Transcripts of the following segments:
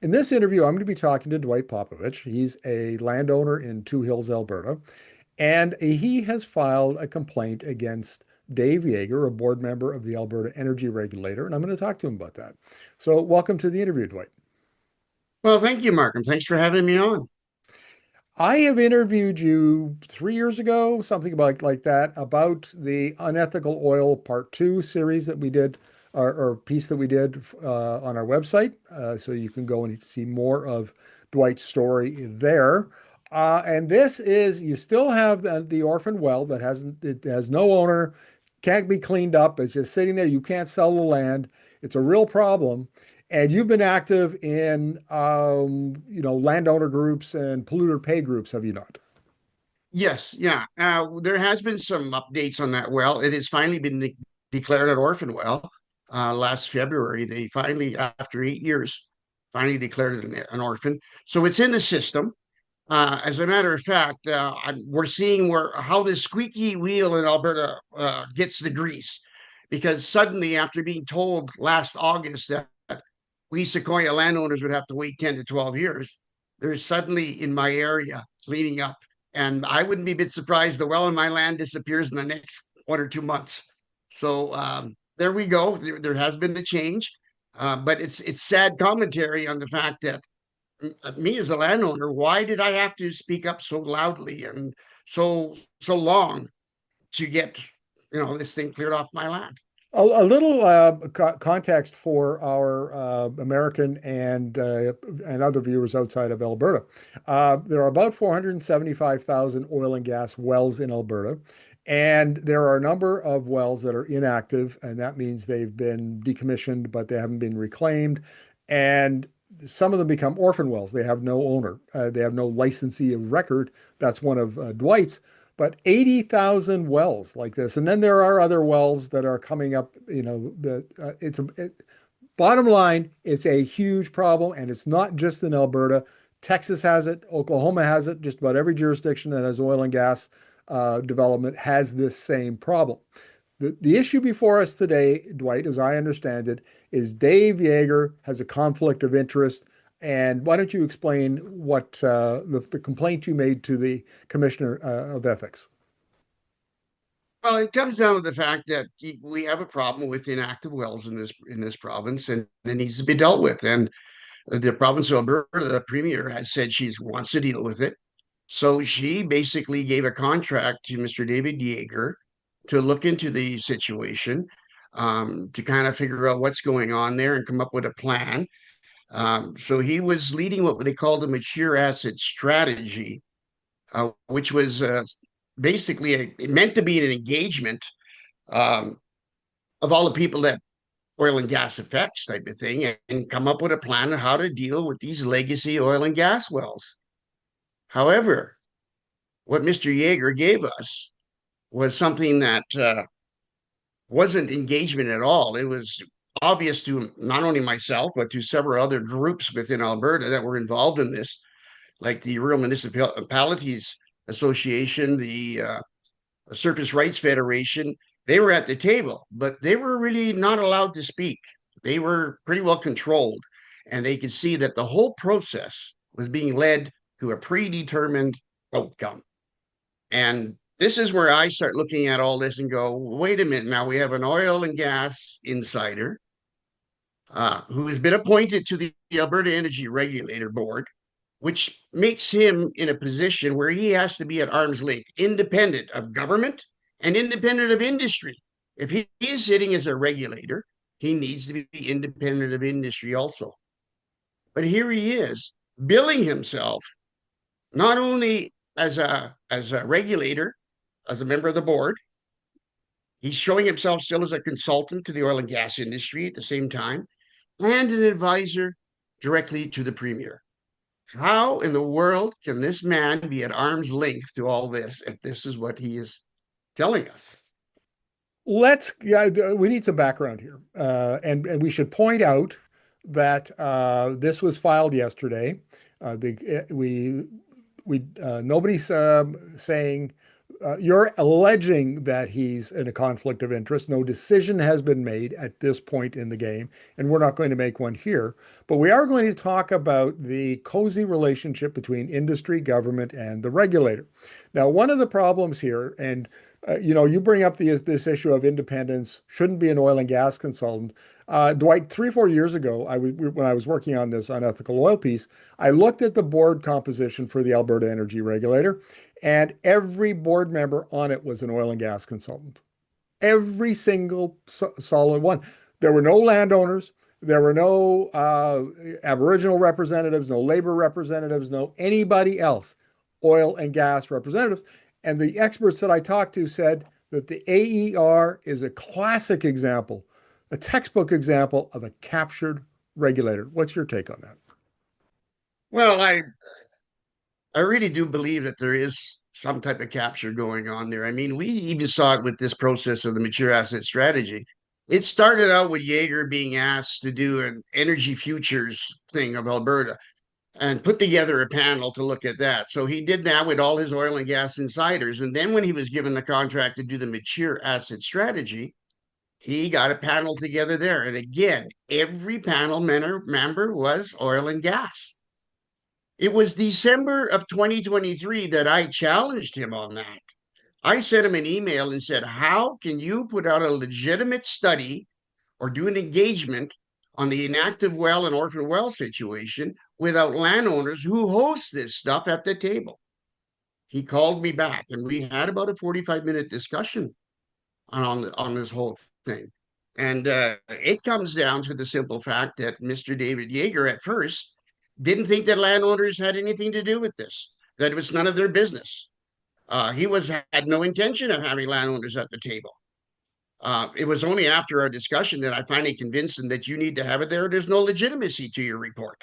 In this interview, I'm going to be talking to Dwight Popowich. He's a landowner in Two Hills, Alberta, and he has filed a complaint against Dave Yager, a board member of the Alberta Energy Regulator, and I'm going to talk to him about that. So, welcome to the interview, Dwight. Well, thank you, Markham. Thanks for having me on. I have interviewed you 3 years ago, something like that, about the Unethical Oil Part 2 series that we did, or piece that we did on our website. So you can go and see more of Dwight's story there. And this is, you still have the orphan well that it has no owner, can't be cleaned up. It's just sitting there. You can't sell the land. It's a real problem. And you've been active in, landowner groups and polluter pay groups, have you not? Yes, yeah. There has been some updates on that well. It has finally been declared an orphan well. Last February, they finally, after 8 years, finally declared it an orphan. So it's in the system. As a matter of fact, we're seeing where how this squeaky wheel in Alberta gets the grease, because suddenly, after being told last August that we Sequoia landowners would have to wait 10 to 12 years, there's suddenly in my area cleaning up. And I wouldn't be a bit surprised the well in my land disappears in the next 1 or 2 months. So there we go. There has been a change, but it's sad commentary on the fact that me as a landowner, why did I have to speak up so loudly and so long to get this thing cleared off my land? A little context for our American and other viewers outside of Alberta. There are about 475,000 oil and gas wells in Alberta, and there are a number of wells that are inactive, and that means they've been decommissioned, but they haven't been reclaimed. And some of them become orphan wells. They have no owner. They have no licensee of record. That's one of Dwight's. But 80,000 wells like this. And then there are other wells that are coming up, bottom line, it's a huge problem, and it's not just in Alberta. Texas has it, Oklahoma has it, just about every jurisdiction that has oil and gas development has this same problem. The issue before us today, Dwight, as I understand it, is Dave Yager has a conflict of interest. And why don't you explain what the complaint you made to the Commissioner of Ethics? Well, it comes down to the fact that we have a problem with inactive wells in this province, and it needs to be dealt with. And the province of Alberta, the premier, has said she wants to deal with it. So she basically gave a contract to Mr. David Yager to look into the situation, to kind of figure out what's going on there and come up with a plan. So he was leading what they call the mature asset strategy, which was basically meant to be an engagement um, of all the people that oil and gas affects type of thing, and come up with a plan on how to deal with these legacy oil and gas wells. However, what Mr. Yeager gave us was something that wasn't engagement at all. It was obvious to not only myself, but to several other groups within Alberta that were involved in this, like the Rural Municipalities Association, the Surface Rights Federation. They were at the table, but they were really not allowed to speak. They were pretty well controlled, and they could see that the whole process was being led to a predetermined outcome. And this is where I start looking at all this and go, wait a minute, now we have an oil and gas insider who has been appointed to the Alberta Energy Regulator Board, which makes him in a position where he has to be at arm's length, independent of government and independent of industry. If he is sitting as a regulator, he needs to be independent of industry also. But here he is billing himself not only as a regulator, as a member of the board, he's showing himself still as a consultant to the oil and gas industry at the same time, and an advisor directly to the premier. How in the world can this man be at arm's length to all this if this is what he is telling us? Yeah, we need some background here. And we should point out that this was filed yesterday. The, we Nobody's saying you're alleging that he's in a conflict of interest. No decision has been made at this point in the game, and we're not going to make one here. But we are going to talk about the cozy relationship between industry, government, and the regulator. Now, one of the problems here, and you bring up this issue of independence, shouldn't be an oil and gas consultant. Dwight, 3 or 4 years ago, when I was working on this unethical oil piece, I looked at the board composition for the Alberta Energy Regulator, and every board member on it was an oil and gas consultant. Every single solid one. There were no landowners. There were no Aboriginal representatives, no labor representatives, no anybody else, oil and gas representatives. And the experts that I talked to said that the AER is a classic example, a textbook example of a captured regulator. What's your take on that? Well, I really do believe that there is some type of capture going on there. I mean, we even saw it with this process of the mature asset strategy. It started out with Yager being asked to do an energy futures thing of Alberta and put together a panel to look at that. So he did that with all his oil and gas insiders. And then when he was given the contract to do the mature asset strategy, he got a panel together there. And again, every panel member was oil and gas. It was December of 2023 that I challenged him on that. I sent him an email and said, how can you put out a legitimate study or do an engagement on the inactive well and orphan well situation without landowners who host this stuff at the table? He called me back and we had about a 45-minute discussion on this whole thing. And it comes down to the simple fact that Mr. David Yager at first didn't think that landowners had anything to do with this, that it was none of their business. Had no intention of having landowners at the table. It was only after our discussion that I finally convinced him that you need to have it there. There's no legitimacy to your report.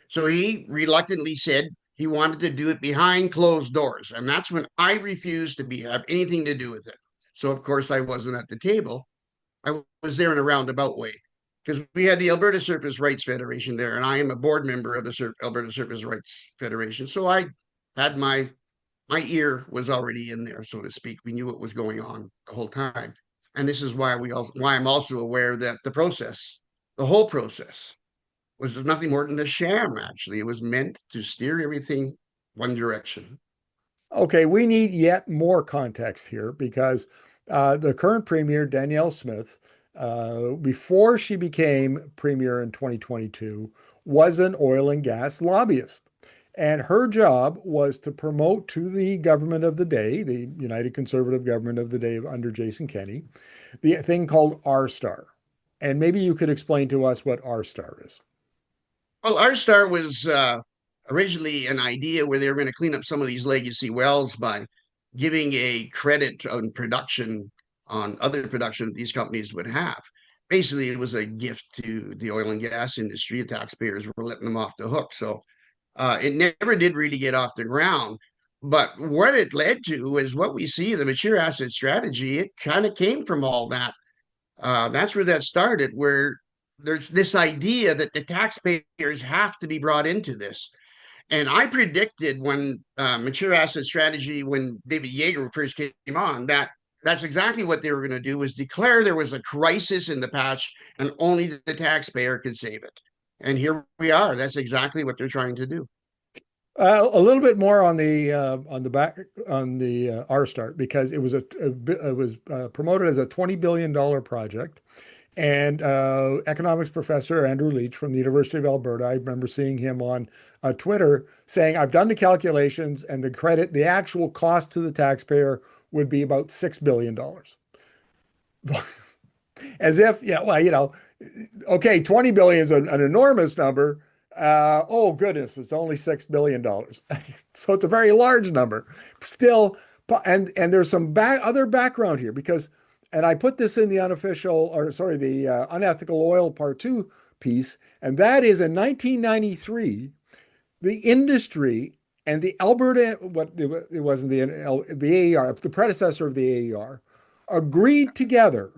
So he reluctantly said he wanted to do it behind closed doors. And that's when I refused to have anything to do with it. So, of course, I wasn't at the table. I was there in a roundabout way because we had the Alberta Surface Rights Federation there, and I am a board member of the Alberta Surface Rights Federation. So I had my ear was already in there, so to speak. We knew what was going on the whole time, and this is why I'm also aware that the whole process, was nothing more than a sham. Actually, it was meant to steer everything one direction. Okay, we need yet more context here because the current premier, Danielle Smith, before she became premier in 2022, was an oil and gas lobbyist. And her job was to promote to the government of the day, the United Conservative government of the day under Jason Kenney, the thing called RSTAR. And maybe you could explain to us what RSTAR is. Well, RSTAR was originally an idea where they were going to clean up some of these legacy wells by giving a credit on production on other production these companies would have. Basically, it was a gift to the oil and gas industry. The taxpayers were letting them off the hook. So it never did really get off the ground. But what it led to is what we see the mature asset strategy. It kind of came from all that. That's where that started, where there's this idea that the taxpayers have to be brought into this. And I predicted when mature asset strategy, when David Yager first came on, that's exactly what they were going to do, was declare there was a crisis in the patch and only the taxpayer could save it. And here we are. That's exactly what they're trying to do. A little bit more on the RSTAR because it was promoted as a $20 billion project. And economics professor Andrew Leach from the University of Alberta, I remember seeing him on Twitter saying, I've done the calculations and the actual cost to the taxpayer would be about $6 billion. As if, yeah, well, okay, 20 billion is an enormous number. Oh goodness, it's only $6 billion. So it's a very large number. Still, and there's some other background here because and I put this in the the unethical oil part two piece, and that is in 1993, the industry and the Alberta, it wasn't the AER, the predecessor of the AER, agreed together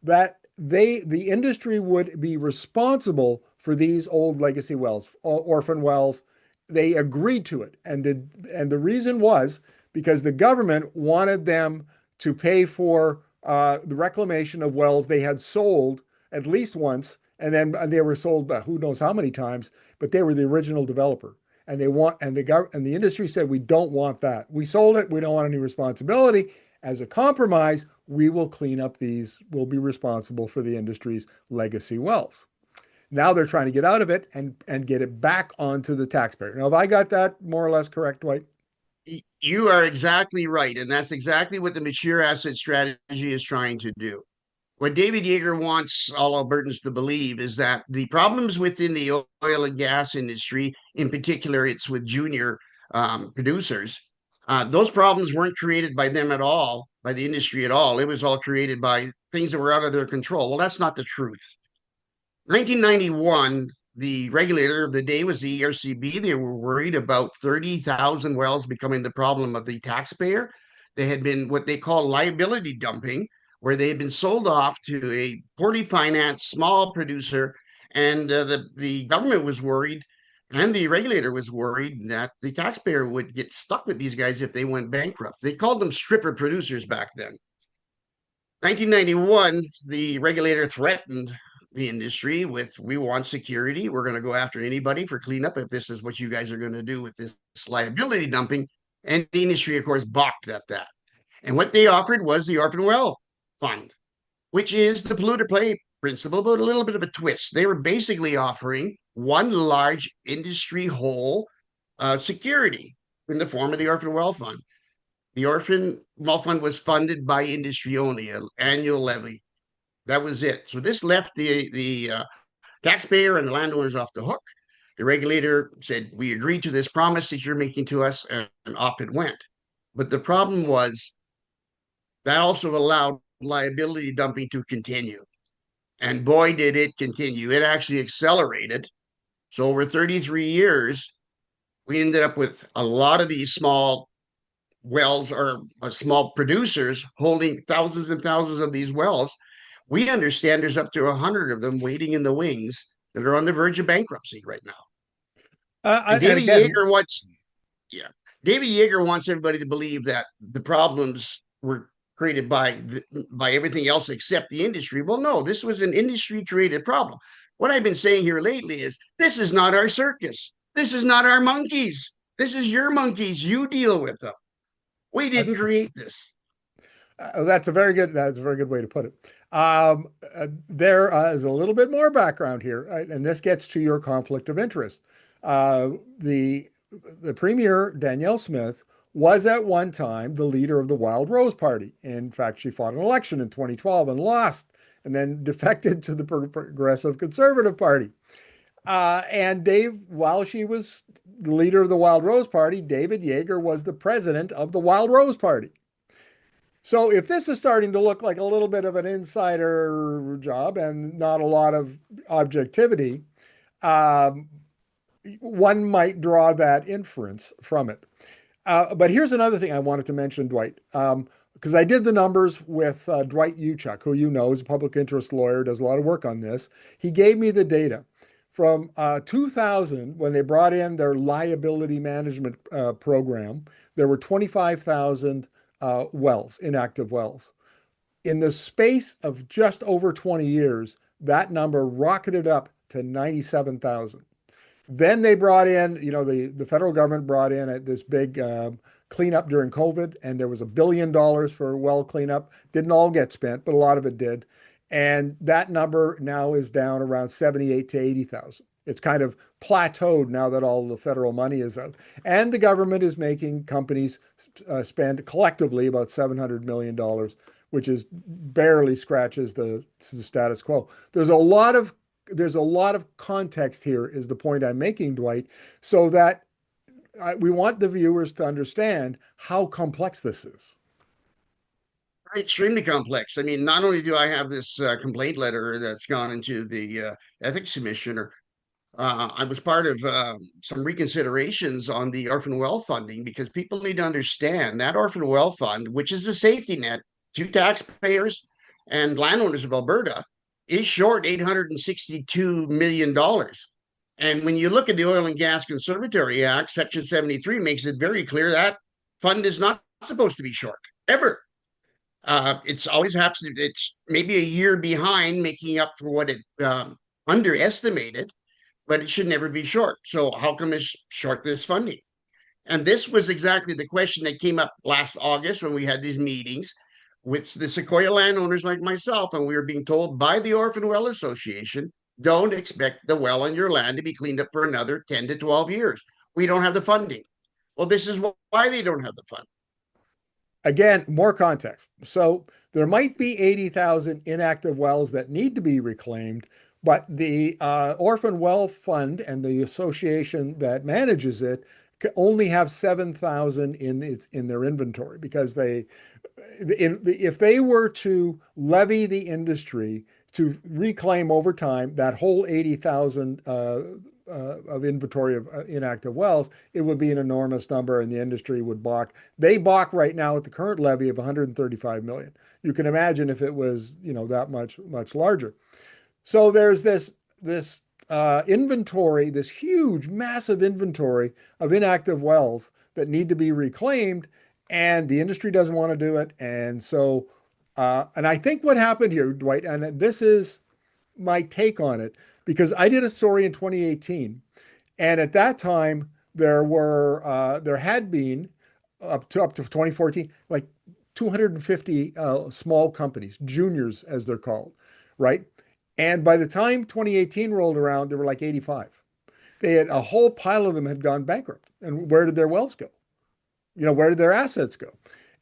that the industry would be responsible for these old legacy wells, orphan wells. They agreed to it, and the reason was because the government wanted them to pay for the reclamation of wells they had sold at least once, and then they were sold who knows how many times, but they were the original developer. And they want and the industry said we don't want that. We sold it. We don't want any responsibility. As a compromise, we will clean up these. We'll be responsible for the industry's legacy wells. Now they're trying to get out of it and get it back onto the taxpayer. Now, have I got that more or less correct, Dwight? You are exactly right. And that's exactly what the mature asset strategy is trying to do. What David Yager wants all Albertans to believe is that the problems within the oil and gas industry, in particular, it's with junior producers, those problems weren't created by them at all, by the industry at all. It was all created by things that were out of their control. Well, that's not the truth. 1991, the regulator of the day was the ERCB. They were worried about 30,000 wells becoming the problem of the taxpayer. They had been what they call liability dumping, where they had been sold off to a poorly financed small producer. And the government was worried, and the regulator was worried that the taxpayer would get stuck with these guys if they went bankrupt. They called them stripper producers back then. 1991, the regulator threatened the industry with, we want security. We're going to go after anybody for cleanup if this is what you guys are going to do with this liability dumping. And the industry, of course, balked at that. And what they offered was the Orphan Well Fund, which is the polluter pay principle, but a little bit of a twist. They were basically offering one large industry whole security in the form of the Orphan Well Fund. The Orphan Well Fund was funded by industry only, an annual levy. That was it. So this left the taxpayer and the landowners off the hook. The regulator said, we agree to this promise that you're making to us, and off it went. But the problem was that also allowed liability dumping to continue. And boy, did it continue. It actually accelerated. So over 33 years, we ended up with a lot of these small wells or small producers holding thousands and thousands of these wells. We understand there's up to 100 of them waiting in the wings that are on the verge of bankruptcy right now. And And David again, Yager wants, yeah, David Yager wants everybody to believe that the problems were created by everything else except the industry. Well, no, this was an industry created problem. What I've been saying here lately is this is not our circus. This is not our monkeys. This is your monkeys. You deal with them. We didn't create this. That's a very good way to put it. There is a little bit more background here, right? And this gets to your conflict of interest. Uh, the the premier Danielle Smith was at one time the leader of the Wild Rose Party. In fact, she fought an election in 2012 and lost, and then defected to the Progressive Conservative Party. And while she was the leader of the Wild Rose Party, David Yager was the president of the Wild Rose Party. So if this is starting to look like a little bit of an insider job and not a lot of objectivity, um, one might draw that inference from it. But here's another thing I wanted to mention, Dwight, because I did the numbers with Dwight Uchuk, who you know is a public interest lawyer, does a lot of work on this. He gave me the data. From 2000, when they brought in their liability management program, there were 25,000 wells, inactive wells. In the space of just over 20 years, that number rocketed up to 97,000. Then they brought in, the federal government brought in this big cleanup during COVID, and there was $1 billion for well cleanup. Didn't all get spent, but a lot of it did. And that number now is down around 78 to 80,000. It's kind of plateaued now that all the federal money is out. And the government is making companies spend collectively about $700 million, which is barely scratches the status quo. There's a lot of context here, is the point I'm making, Dwight, so that we want the viewers to understand how complex this is. Extremely complex. I mean, not only do I have this complaint letter that's gone into the ethics commissioner, I was part of some reconsiderations on the orphan well funding, because people need to understand that orphan well fund, which is a safety net to taxpayers and landowners of Alberta, is short $862 million. And when you look at the Oil and Gas Conservatory Act, Section 73 makes it very clear that fund is not supposed to be short ever. It's always has to, it's maybe a year behind making up for what it underestimated, but it should never be short. So how come it's short this funding? And this was exactly the question that came up last August when we had these meetings with the Sequoia landowners like myself, and we were being told by the Orphan Well Association, don't expect the well on your land to be cleaned up for another 10 to 12 years. We don't have the funding. Well, this is why they don't have the fund. Again, more context. So there might be 80,000 inactive wells that need to be reclaimed, but the Orphan Well Fund and the association that manages it only have 7,000 in their inventory because if they were to levy the industry to reclaim over time that whole 80,000 of inventory of inactive wells, it would be an enormous number and the industry would balk. They balk right now at the current levy of 135 million. You can imagine if it was, that much larger. So there's this inventory, this huge, massive inventory of inactive wells that need to be reclaimed, and the industry doesn't want to do it. And so, and I think what happened here, Dwight, and this is my take on it, because I did a story in 2018, and at that time there had been up to 2014 like 250 small companies, juniors as they're called, right? And by the time 2018 rolled around, there were like 85. They had a whole pile of them had gone bankrupt. And where did their wells go? Where did their assets go?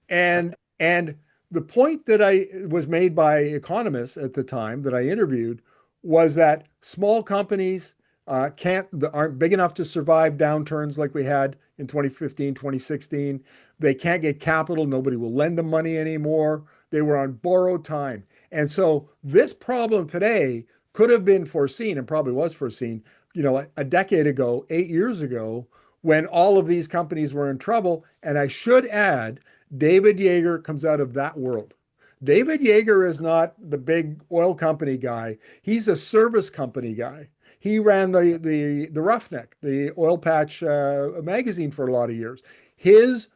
And the point that I was made by economists at the time that I interviewed was that small companies aren't big enough to survive downturns like we had in 2015, 2016. They can't get capital. Nobody will lend them money anymore. They were on borrowed time. And so this problem today could have been foreseen and probably was foreseen, a decade ago, 8 years ago, when all of these companies were in trouble. And I should add, David Yager comes out of that world. David Yager is not the big oil company guy. He's a service company guy. He ran the Roughneck, the oil patch magazine for a lot of years. His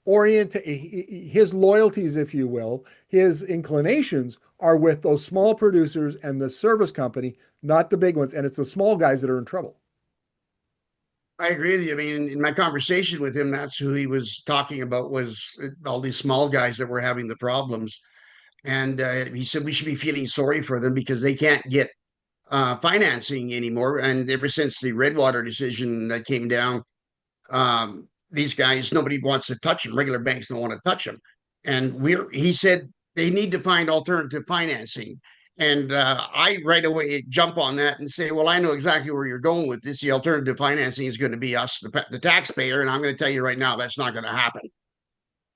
his loyalties, if you will, his inclinations are with those small producers and the service company, not the big ones. And it's the small guys that are in trouble. I agree with you. I mean, in my conversation with him, that's who he was talking about was all these small guys that were having the problems. And he said we should be feeling sorry for them because they can't get financing anymore. And ever since the Redwater decision that came down, these guys, nobody wants to touch them. Regular banks don't want to touch them. And he said they need to find alternative financing. And I right away jump on that and say, well, I know exactly where you're going with this. The alternative financing is going to be us, the taxpayer. And I'm going to tell you right now, that's not going to happen.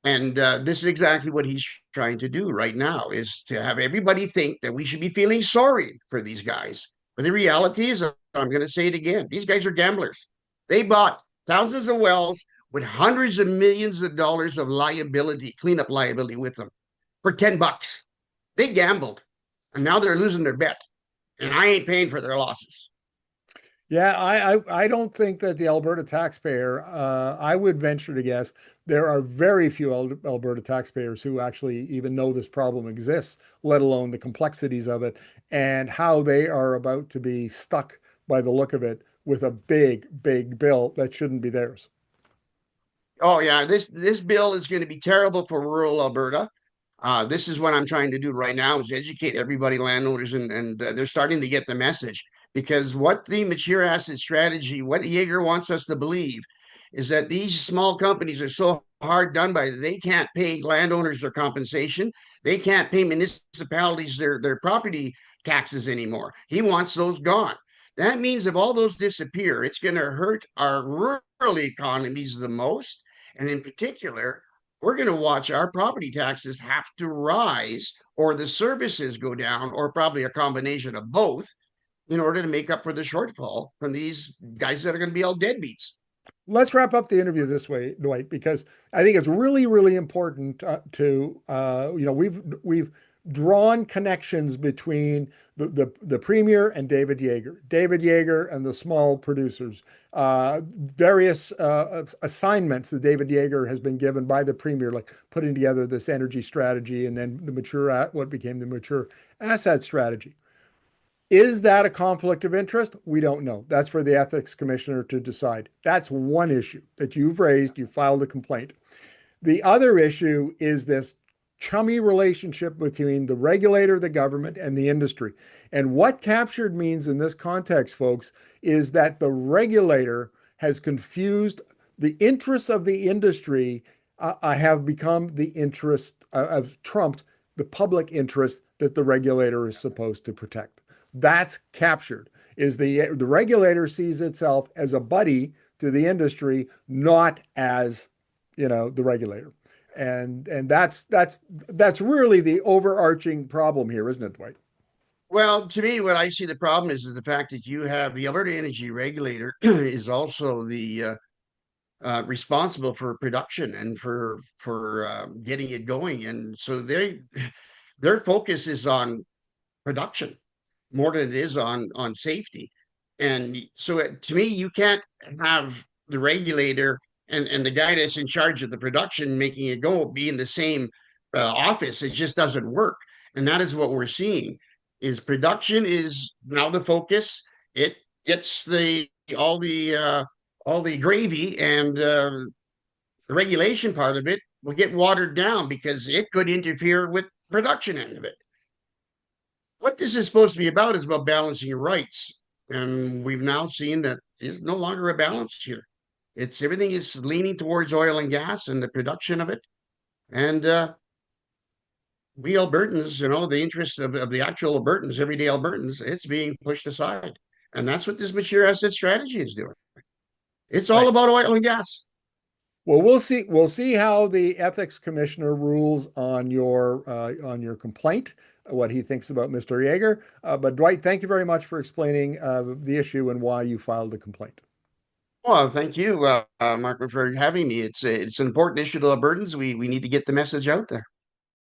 And this is exactly what he's trying to do right now, is to have everybody think that we should be feeling sorry for these guys. But the reality is, I'm going to say it again, these guys are gamblers. They bought thousands of wells with hundreds of millions of dollars of liability, cleanup liability with them for $10. They gambled, and now they're losing their bet. And I ain't paying for their losses. Yeah, I don't think that the Alberta taxpayer, I would venture to guess there are very few Alberta taxpayers who actually even know this problem exists, let alone the complexities of it and how they are about to be stuck by the look of it with a big, big bill that shouldn't be theirs. Oh yeah, this bill is going to be terrible for rural Alberta. This is what I'm trying to do right now is educate everybody, landowners, and they're starting to get the message because what the mature asset strategy, what Yager wants us to believe, is that these small companies are so hard done by they can't pay landowners their compensation, they can't pay municipalities their property taxes anymore. He wants those gone. That means if all those disappear, it's going to hurt our rural economies the most, and in particular we're going to watch our property taxes have to rise or the services go down or probably a combination of both in order to make up for the shortfall from these guys that are going to be all deadbeats. Let's wrap up the interview this way, Dwight, because I think it's really, really important to we've drawn connections between the premier and David Yager and the small producers, various assignments that David Yager has been given by the premier, like putting together this energy strategy and then what became the mature asset strategy. Is that a conflict of interest? We don't know. That's for the ethics commissioner to decide. That's one issue that you've raised. You filed a complaint. The other issue is this chummy relationship between the regulator, the government, and the industry. And what captured means in this context, folks, is that the regulator has confused the interests of the industry, have become the interest of trumped the public interest that the regulator is supposed to protect. That's captured. Is the regulator sees itself as a buddy to the industry, not as the regulator. And that's really the overarching problem here, isn't it, Dwight? Well, to me, what I see the problem is the fact that you have the Alberta Energy Regulator is also the responsible for production and for getting it going, and so their focus is on production more than it is on safety. And so to me, you can't have the regulator and the guy that's in charge of the production making it go be in the same office. It just doesn't work. And that is what we're seeing is production is now the focus. It gets the all the gravy, and the regulation part of it will get watered down because it could interfere with production end of it. What this is supposed to be about is about balancing rights. And we've now seen that there's no longer a balance here. It's everything is leaning towards oil and gas and the production of it. And we Albertans, the interests of the actual Albertans, everyday Albertans, it's being pushed aside. And that's what this mature asset strategy is doing. It's all Right. about oil and gas. Well, we'll see. We'll see how the ethics commissioner rules on your complaint, what he thinks about Mr. Yeager. But Dwight, thank you very much for explaining the issue and why you filed the complaint. Well, thank you, Mark, for having me. It's an important issue to Albertans. We need to get the message out there.